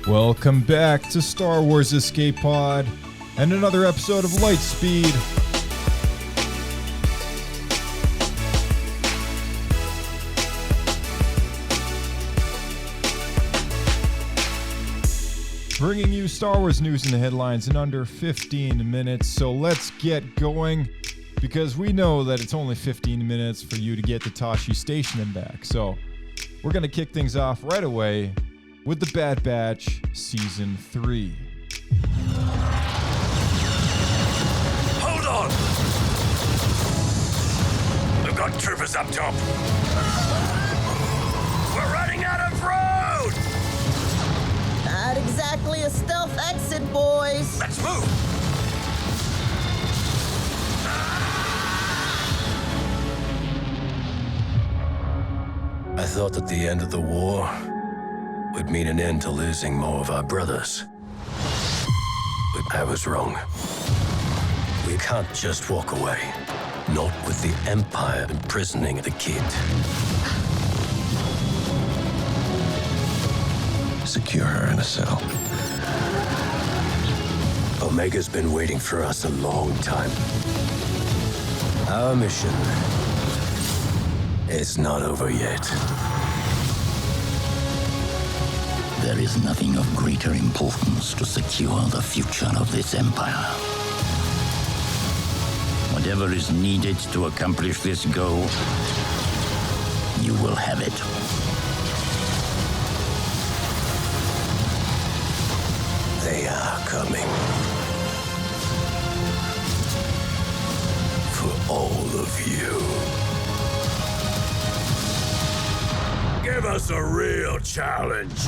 Welcome back to Star Wars Escape Pod and another episode of Lightspeed. Bringing you Star Wars news and the headlines in under 15 minutes, so let's get going, because we know that it's only 15 minutes for you to get to Tashi Station and back. So we're going to kick things off right away with the Bad Batch Season 3. Hold on! We've got troopers up top. We're running out of road! Not exactly a stealth exit, boys. Let's move! I thought that the end of the war would mean an end to losing more of our brothers. But I was wrong. We can't just walk away. Not with the Empire imprisoning the kid. Secure her in a cell. Omega's been waiting for us a long time. Our mission is not over yet. There is nothing of greater importance to secure the future of this empire. Whatever is needed to accomplish this goal, you will have it. They are coming. For all of you. Give us a real challenge.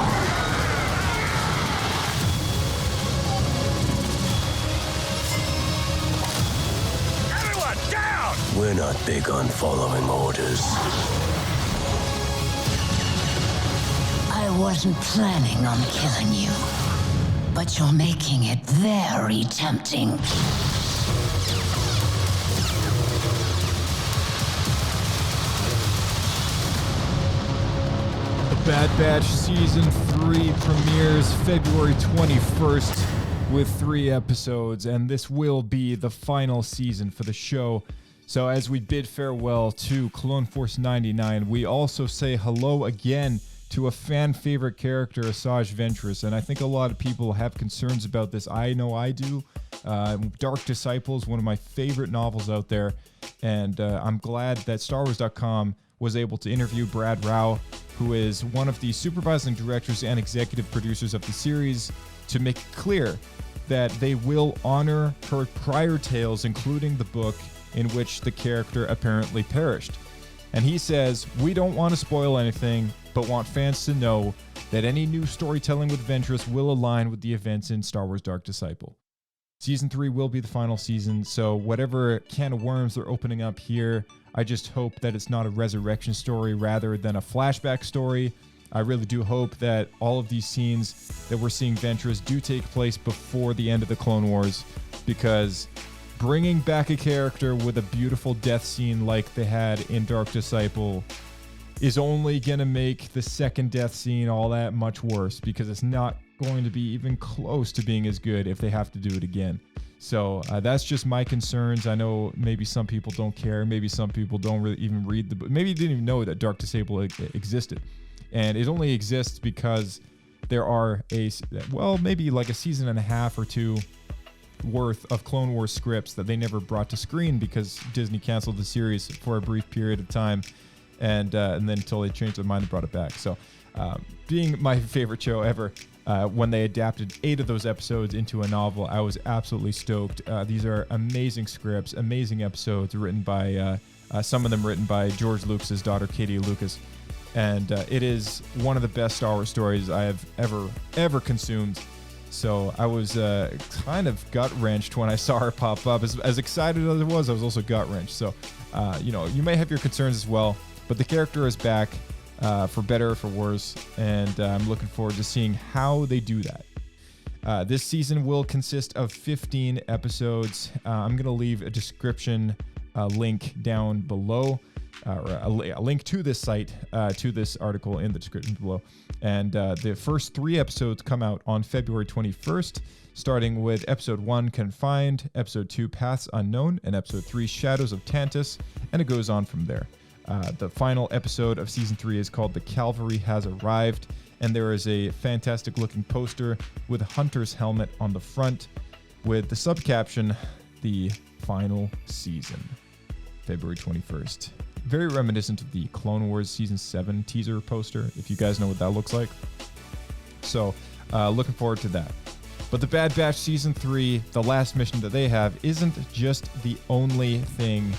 Everyone down! We're not big on following orders. I wasn't planning on killing you, but you're making it very tempting. Bad Batch Season 3 premieres February 21st with 3 episodes, and this will be the final season for the show. So as we bid farewell to Clone Force 99, we also say hello again to a fan favorite character, Asajj Ventress, and I think a lot of people have concerns about this. I know I do. Dark Disciples, one of my favorite novels out there, and I'm glad that StarWars.com was able to interview Brad Rao, who is one of the supervising directors and executive producers of the series, to make it clear that they will honor her prior tales, including the book in which the character apparently perished. And he says, "We don't want to spoil anything, but want fans to know that any new storytelling with Ventress will align with the events in Star Wars Dark Disciple." Season 3 will be the final season, so whatever can of worms they're opening up here, I just hope that it's not a resurrection story rather than a flashback story. I really do hope that all of these scenes that we're seeing Ventress do take place before the end of the Clone Wars, because bringing back a character with a beautiful death scene like they had in Dark Disciple is only going to make the second death scene all that much worse, because it's not going to be even close to being as good if they have to do it again. So that's just my concerns. I know maybe some people don't care. Maybe some people don't really even read the book. Maybe you didn't even know that Dark Disciple existed. And it only exists because there are maybe like a season and a half or two worth of Clone Wars scripts that they never brought to screen because Disney canceled the series for a brief period of time. And then until they changed their mind and brought it back. So being my favorite show ever, when they adapted 8 of those episodes into a novel, I was absolutely stoked. These are amazing scripts, amazing episodes written by, some of them written by George Lucas's daughter, Katie Lucas. And it is one of the best Star Wars stories I have ever consumed. So I was kind of gut-wrenched when I saw her pop up. As excited as I was also gut-wrenched. So, you may have your concerns as well, but the character is back. For better or for worse, and I'm looking forward to seeing how they do that. This season will consist of 15 episodes. I'm going to leave a description link down below a link to this site, to this article in the description below. And the first 3 episodes come out on February 21st, starting with episode 1, Confined, episode 2, Paths Unknown, and episode 3, Shadows of Tantus, and it goes on from there. The final episode of season 3 is called The Cavalry Has Arrived, and there is a fantastic looking poster with a hunter's helmet on the front with the subcaption, The Final Season, February 21st. Very reminiscent of the Clone Wars Season 7 teaser poster, if you guys know what that looks like. So, looking forward to that. But the Bad Batch Season 3, the last mission that they have, isn't just the only thing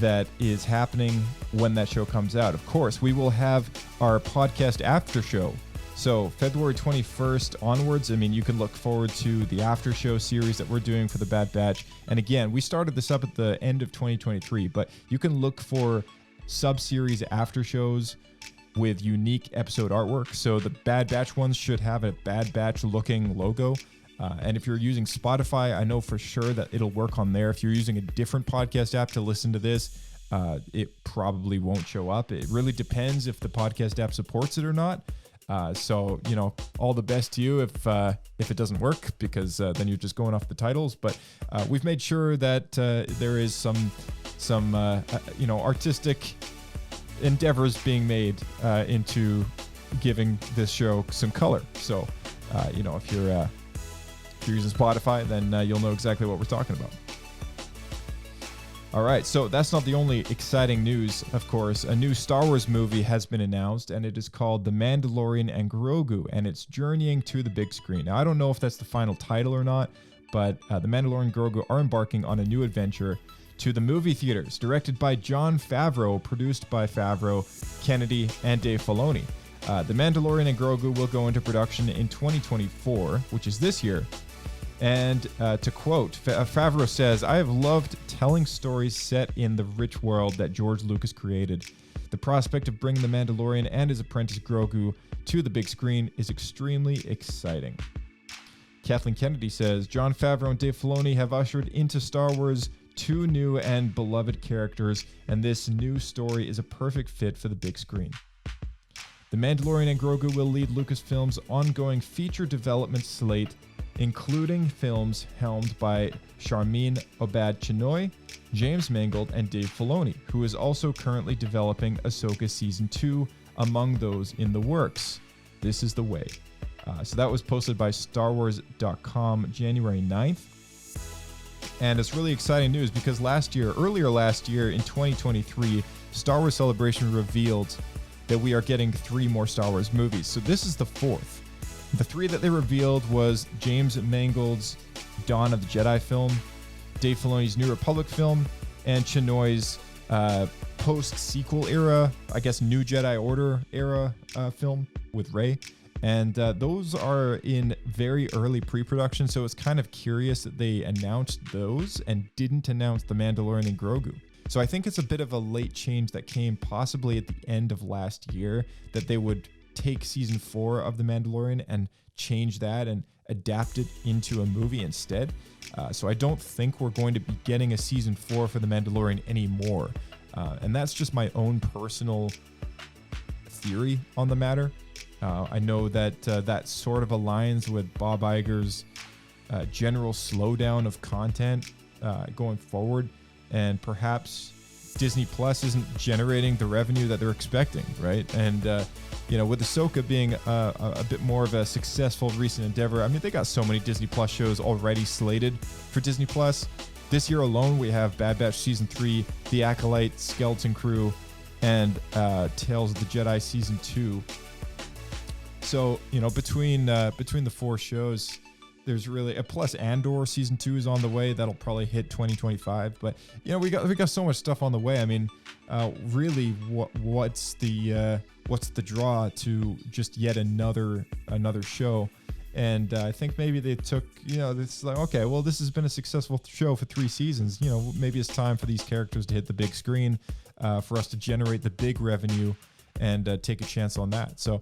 that is happening when that show comes out. Of course, we will have our podcast after show. So February 21st onwards, I mean, you can look forward to the after show series that we're doing for the Bad Batch. And again, we started this up at the end of 2023, but you can look for sub-series after shows with unique episode artwork. So the Bad Batch ones should have a Bad Batch looking logo. And if you're using Spotify, I know for sure that it'll work on there. If you're using a different podcast app to listen to this, it probably won't show up. It really depends if the podcast app supports it or not. So, you know, all the best to you if it doesn't work, because then you're just going off the titles. But we've made sure that there is some artistic endeavors being made into giving this show some color. So, if you're using Spotify, then you'll know exactly what we're talking about. All right, so that's not the only exciting news, of course. A new Star Wars movie has been announced, and it is called The Mandalorian and Grogu, and it's journeying to the big screen. Now, I don't know if that's the final title or not, but The Mandalorian and Grogu are embarking on a new adventure to the movie theaters, directed by Jon Favreau, produced by Favreau, Kennedy, and Dave Filoni. The Mandalorian and Grogu will go into production in 2024, which is this year. And to quote, Favreau says, "I have loved telling stories set in the rich world that George Lucas created. The prospect of bringing the Mandalorian and his apprentice Grogu to the big screen is extremely exciting." Kathleen Kennedy says, "Jon Favreau and Dave Filoni have ushered into Star Wars 2 new and beloved characters, and this new story is a perfect fit for the big screen. The Mandalorian and Grogu will lead Lucasfilm's ongoing feature development slate, including films helmed by Sharmeen Obaid-Chinoy, James Mangold, and Dave Filoni, who is also currently developing Ahsoka Season 2, among those in the works. This is the way." So that was posted by StarWars.com January 9th. And it's really exciting news because earlier last year in 2023, Star Wars Celebration revealed that we are getting 3 more Star Wars movies. So this is the 4th. The 3 that they revealed was James Mangold's Dawn of the Jedi film, Dave Filoni's New Republic film, and Chinoy's post-sequel era, I guess New Jedi Order era film with Rey. And those are in very early pre-production, so it's kind of curious that they announced those and didn't announce The Mandalorian and Grogu. So I think it's a bit of a late change that came possibly at the end of last year, that they would take season 4 of The Mandalorian and change that and adapt it into a movie instead. So I don't think we're going to be getting a season 4 for The Mandalorian anymore. And that's just my own personal theory on the matter. I know that that sort of aligns with Bob Iger's general slowdown of content going forward, and perhaps Disney Plus isn't generating the revenue that they're expecting, right? And with Ahsoka being a bit more of a successful recent endeavor, I mean, they got so many Disney Plus shows already slated for Disney Plus. This year alone, we have Bad Batch Season 3, The Acolyte, Skeleton Crew, and Tales of the Jedi Season 2. So, between the 4 shows, there's really plus Andor Season 2 is on the way. That'll probably hit 2025. But we got so much stuff on the way. I mean, really, what's the draw to just yet another show? And I think maybe they took, it's like, okay, well, this has been a successful show for 3 seasons. Maybe it's time for these characters to hit the big screen, for us to generate the big revenue and take a chance on that. So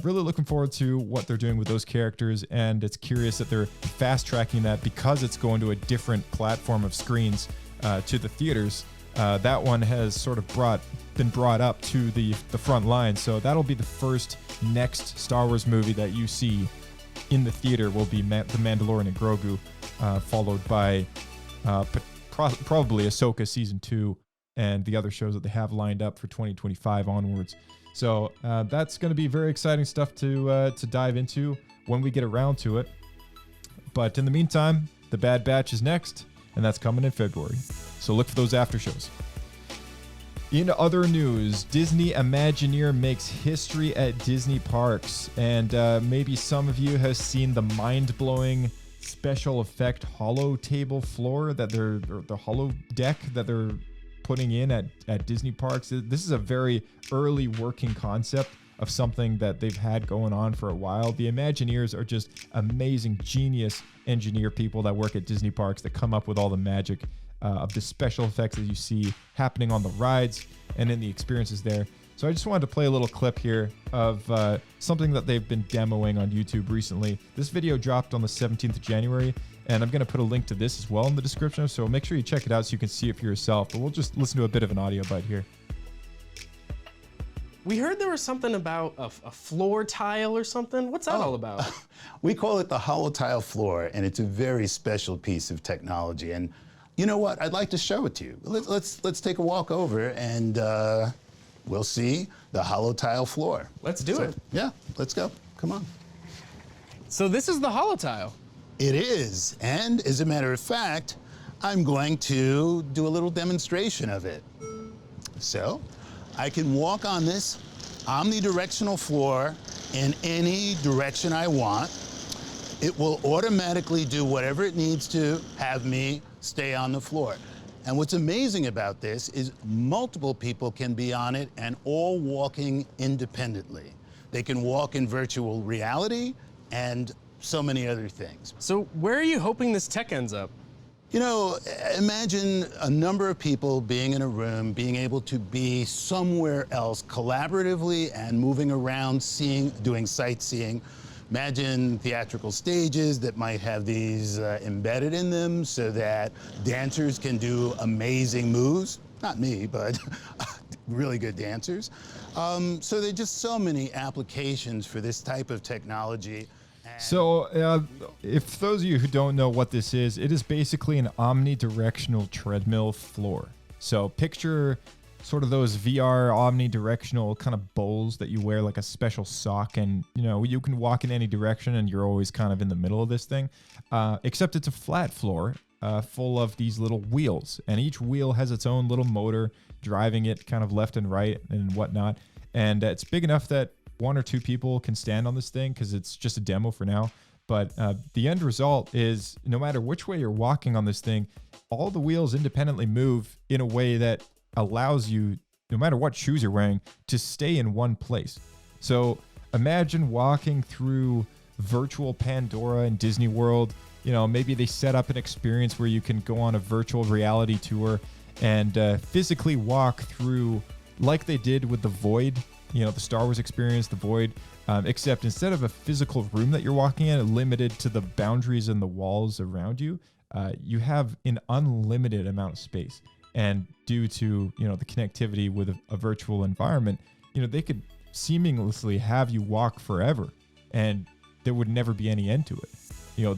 really looking forward to what they're doing with those characters, and it's curious that they're fast tracking that because it's going to a different platform of screens to the theaters. That one has sort of been brought up to the front line. So that'll be the first next Star Wars movie that you see in the theater will be The Mandalorian and Grogu, followed by probably Ahsoka Season 2 and the other shows that they have lined up for 2025 onwards. So that's going to be very exciting stuff to dive into when we get around to it. But in the meantime, The Bad Batch is next, and that's coming in February. So look for those after shows. In other news, Disney Imagineer makes history at Disney parks. And maybe some of you have seen the mind-blowing special effect holo table floor that the Holo-Deck that they're putting in at Disney parks. This is a very early working concept of something that they've had going on for a while. The Imagineers are just amazing, genius engineer people that work at Disney parks that come up with all the magic of the special effects that you see happening on the rides and in the experiences there. So I just wanted to play a little clip here of something that they've been demoing on YouTube recently. This video dropped on the 17th of January, and I'm going to put a link to this as well in the description, so make sure you check it out so you can see it for yourself. But we'll just listen to a bit of an audio bite here. We heard there was something about a floor tile or something. What's that all about? We call it the Holo-Tile floor, and it's a very special piece of technology. And you know what? I'd like to show it to you. Let's take a walk over, and we'll see the Holo-Tile floor. Let's do it. Yeah, let's go. Come on. So this is the Holo-Tile. It is, and as a matter of fact, I'm going to do a little demonstration of it. So, I can walk on this omnidirectional floor in any direction I want. It will automatically do whatever it needs to have me stay on the floor. And what's amazing about this is multiple people can be on it and all walking independently. They can walk in virtual reality and so many other things. So where are you hoping this tech ends up? You know, imagine a number of people being in a room, being able to be somewhere else collaboratively and moving around, doing sightseeing. Imagine theatrical stages that might have these embedded in them so that dancers can do amazing moves. Not me, but really good dancers. So there are just so many applications for this type of technology. So, if those of you who don't know what this is, it is basically an omnidirectional treadmill floor. So picture sort of those VR omnidirectional kind of bowls that you wear like a special sock, and you can walk in any direction and you're always kind of in the middle of this thing, except it's a flat floor full of these little wheels, and each wheel has its own little motor driving it kind of left and right and whatnot, and it's big enough that one or two people can stand on this thing because it's just a demo for now. But the end result is no matter which way you're walking on this thing, all the wheels independently move in a way that allows you, no matter what shoes you're wearing, to stay in one place. So imagine walking through virtual Pandora in Disney World. Maybe they set up an experience where you can go on a virtual reality tour and physically walk through like they did with the Void, the Star Wars experience, the Void, except instead of a physical room that you're walking in, limited to the boundaries and the walls around you, you have an unlimited amount of space. And due to, the connectivity with a virtual environment, they could seamlessly have you walk forever and there would never be any end to it. It would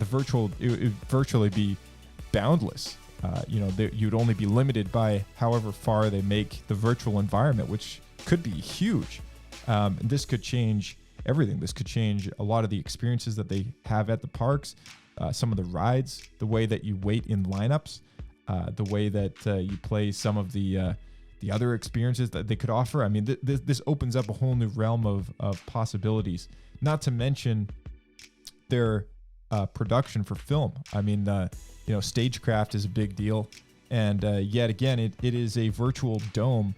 virtually be boundless. You'd only be limited by however far they make the virtual environment, which could be huge. This could change everything. This could change a lot of the experiences that they have at the parks, some of the rides, the way that you wait in lineups, the way that you play some of the other experiences that they could offer. I mean, this opens up a whole new realm of possibilities, not to mention their production for film. I mean, stagecraft is a big deal. And yet again, it is a virtual dome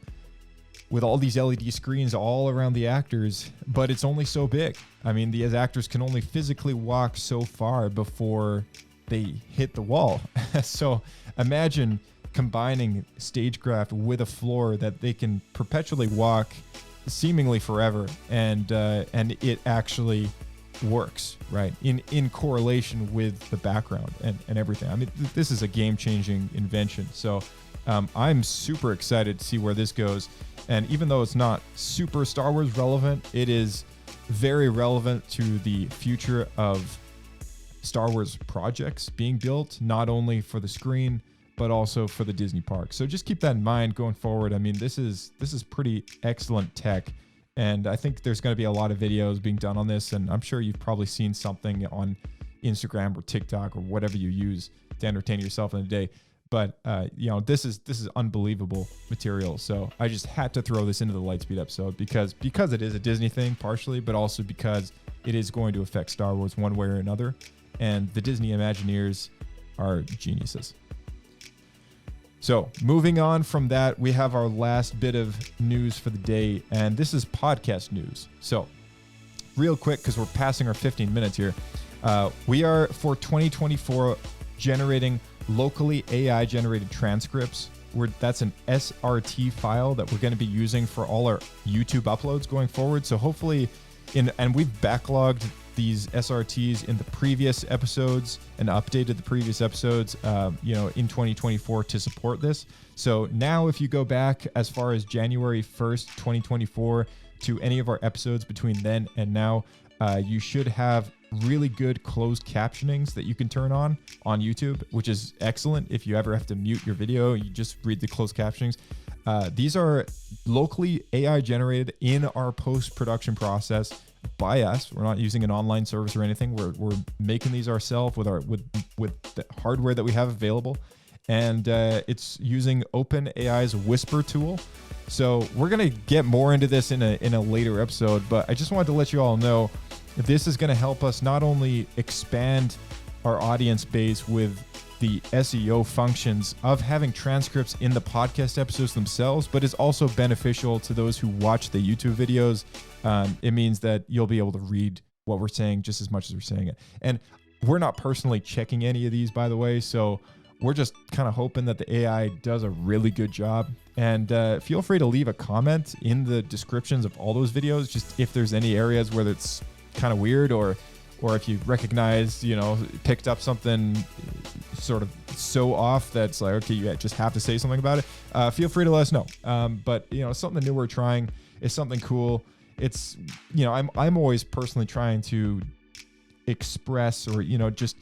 with all these LED screens all around the actors, but it's only so big. I mean, the actors can only physically walk so far before they hit the wall. So imagine combining stagecraft with a floor that they can perpetually walk seemingly forever, and it actually works, right? In correlation with the background and everything. I mean, this is a game-changing invention. So I'm super excited to see where this goes. And even though it's not super Star Wars relevant, it is very relevant to the future of Star Wars projects being built, not only for the screen, but also for the Disney park. So just keep that in mind going forward. I mean, this is pretty excellent tech. And I think there's going to be a lot of videos being done on this. And I'm sure you've probably seen something on Instagram or TikTok or whatever you use to entertain yourself in a day. But this is unbelievable material. So I just had to throw this into the Lightspeed episode because it is a Disney thing partially, but also because it is going to affect Star Wars one way or another. And the Disney Imagineers are geniuses. So moving on from that, we have our last bit of news for the day, and this is podcast news. So real quick, because we're passing our 15 minutes here, we are for 2024 generating locally AI generated transcripts. That's an SRT file that we're going to be using for all our YouTube uploads going forward. So hopefully, and we've backlogged these SRTs in the previous episodes and updated the previous episodes, in 2024 to support this. So now if you go back as far as January 1st, 2024 to any of our episodes between then and now, you should have really good closed captionings that you can turn on YouTube, which is excellent. If you ever have to mute your video, you just read the closed captionings. These are locally AI generated in our post-production process by us. We're not using an online service or anything. We're making these ourselves with the hardware that we have available, and it's using OpenAI's Whisper tool. So we're gonna get more into this in a later episode, but I just wanted to let you all know this is going to help us not only expand our audience base with the SEO functions of having transcripts in the podcast episodes themselves, but is also beneficial to those who watch the YouTube videos. It means that you'll be able to read what we're saying just as much as we're saying it. And we're not personally checking any of these, by the way, so we're just kind of hoping that the AI does a really good job. And feel free to leave a comment in the descriptions of all those videos, just if there's any areas where it's kind of weird, or if you recognize, picked up something sort of so off that's like, okay, you just have to say something about it. Feel free to let us know. But something new we're trying is something cool. It's, I'm always personally trying to express or, just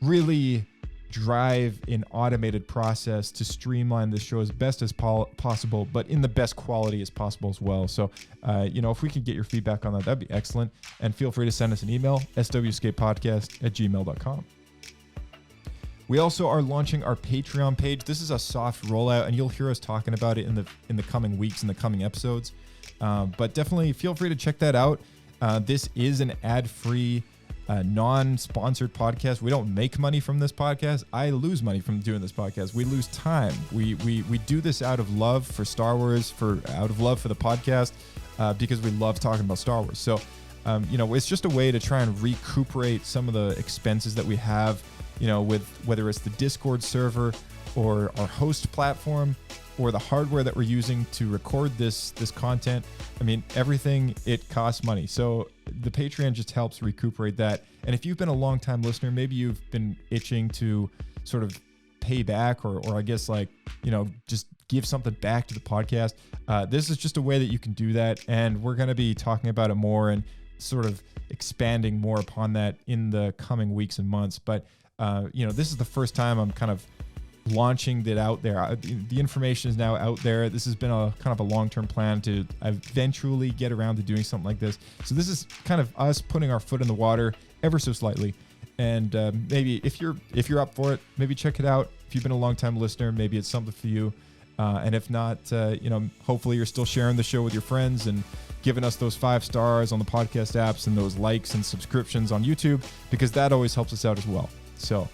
really drive an automated process to streamline this show as best as possible, but in the best quality as possible as well. So, if we can get your feedback on that, that'd be excellent. And feel free to send us an email, swescapepodcast@gmail.com. We also are launching our Patreon page. This is a soft rollout, and you'll hear us talking about it in the coming weeks, in the coming episodes. But definitely feel free to check that out. This is an ad-free, non-sponsored podcast. We don't make money from this podcast. I lose money from doing this podcast. We lose time. We do this out of love for Star Wars, out of love for the podcast, because we love talking about Star Wars. So, it's just a way to try and recuperate some of the expenses that we have, with whether it's the Discord server or our host platform or the hardware that we're using to record this content. I mean, everything, it costs money. So the Patreon just helps recuperate that. And if you've been a long-time listener, maybe you've been itching to sort of pay back or I guess just give something back to the podcast. This is just a way that you can do that. And we're going to be talking about it more and sort of expanding more upon that in the coming weeks and months. But, this is the first time I'm kind of launching that out there. The information is now out there. This has been a kind of a long-term plan to eventually get around to doing something like this. So this is kind of us putting our foot in the water ever so slightly. And maybe if you're up for it, maybe check it out. If you've been a long-time listener, maybe it's something for you. And if not, hopefully you're still sharing the show with your friends and giving us those 5 stars on the podcast apps and those likes and subscriptions on YouTube, because that always helps us out as well. So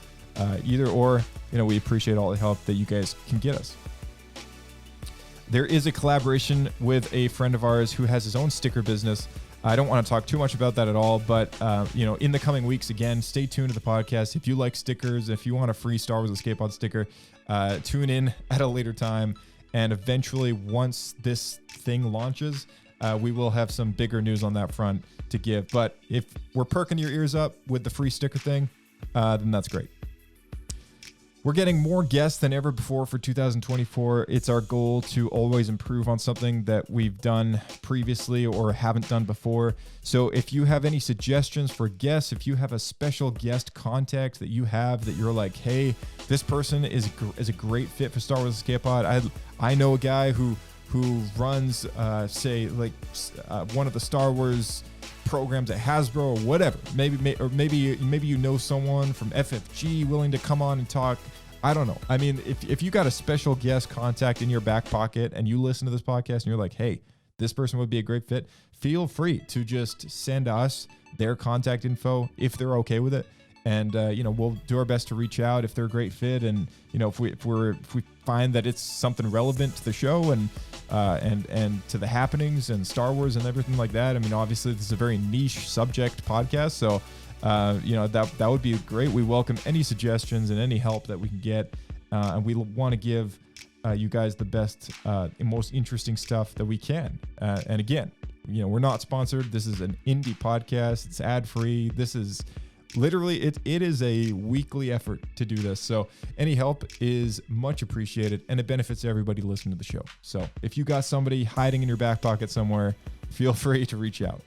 either or, we appreciate all the help that you guys can get us. There is a collaboration with a friend of ours who has his own sticker business. I don't want to talk too much about that at all, but in the coming weeks, again, stay tuned to the podcast. If you like stickers, if you want a free Star Wars Escape Pod sticker, tune in at a later time. And eventually, once this thing launches, we will have some bigger news on that front to give. But if we're perking your ears up with the free sticker thing, then that's great. We're getting more guests than ever before for 2024. It's our goal to always improve on something that we've done previously or haven't done before. So if you have any suggestions for guests, if you have a special guest contact that you have that you're like, hey, this person is a great fit for Star Wars Escape Pod. I know a guy who runs, one of the Star Wars programs at Hasbro or whatever. Maybe you know someone from FFG willing to come on and talk. I don't know. I mean, if you got a special guest contact in your back pocket and you listen to this podcast and you're like, hey, this person would be a great fit, feel free to just send us their contact info if they're okay with it. And we'll do our best to reach out if they're a great fit, and if we find that it's something relevant to the show and to the happenings and Star Wars and everything like that. I mean, obviously this is a very niche subject podcast, so that would be great. We welcome any suggestions and any help that we can get, and we want to give you guys the best and most interesting stuff that we can. And again, we're not sponsored. This is an indie podcast. It's ad free. This is literally, it is a weekly effort to do this. So any help is much appreciated, and it benefits everybody listening to the show. So if you got somebody hiding in your back pocket somewhere, feel free to reach out.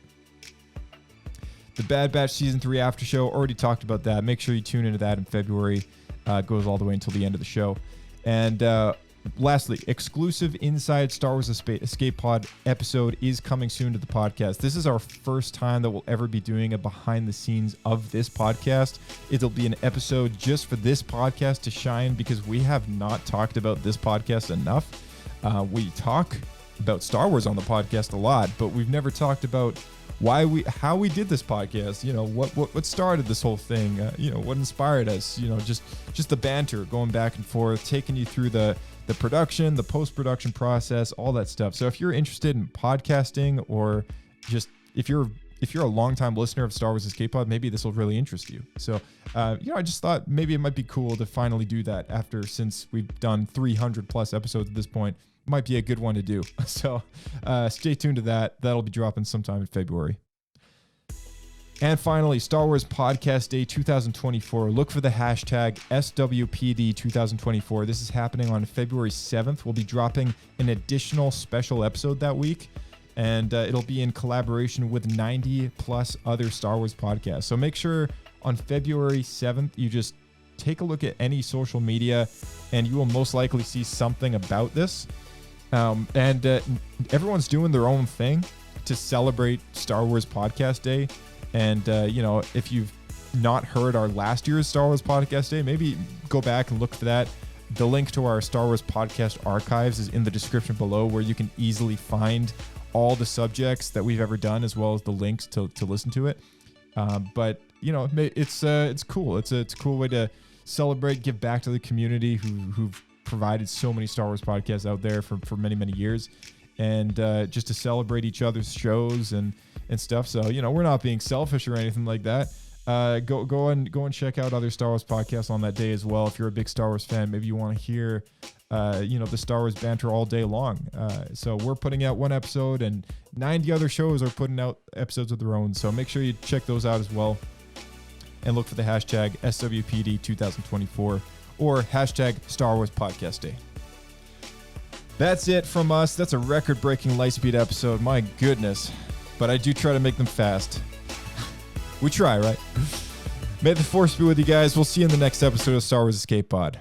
The Bad Batch Season 3 after show, already talked about that. Make sure you tune into that in February. It goes all the way until the end of the show. And lastly, exclusive Inside Star Wars Escape Pod episode is coming soon to the podcast. This is our first time that we'll ever be doing a behind the scenes of this podcast. It'll be an episode just for this podcast to shine, because we have not talked about this podcast enough. We talk about Star Wars on the podcast a lot, but we've never talked about how we did this podcast. What started this whole thing, what inspired us, just the banter going back and forth, taking you through the production, the post-production process, all that stuff. So if you're interested in podcasting, or just if you're a longtime listener of Star Wars Escape Pod, maybe this will really interest you. So I just thought maybe it might be cool to finally do that since we've done 300 plus episodes at this point. Might be a good one to do. So stay tuned to that. That'll be dropping sometime in February. And finally, Star Wars Podcast Day 2024. Look for the hashtag SWPD 2024. This is happening on February 7th. We'll be dropping an additional special episode that week, and it'll be in collaboration with 90 plus other Star Wars podcasts. So make sure on February 7th, you just take a look at any social media, and you will most likely see something about this. Everyone's doing their own thing to celebrate Star Wars Podcast Day. And, if you've not heard our last year's Star Wars Podcast Day, maybe go back and look for that. The link to our Star Wars Podcast archives is in the description below, where you can easily find all the subjects that we've ever done, as well as the links to listen to it. But it's cool. It's a cool way to celebrate, give back to the community who've provided so many Star Wars podcasts out there for many, many years. And just to celebrate each other's shows and stuff. So, we're not being selfish or anything like that. Go and check out other Star Wars podcasts on that day as well. If you're a big Star Wars fan, maybe you want to hear, the Star Wars banter all day long. So we're putting out one episode, and 90 other shows are putting out episodes of their own. So make sure you check those out as well. And look for the hashtag SWPD 2024 or hashtag Star Wars Podcast Day. That's it from us. That's a record-breaking Lightspeed episode. My goodness. But I do try to make them fast. We try, right? May the Force be with you guys. We'll see you in the next episode of Star Wars Escape Pod.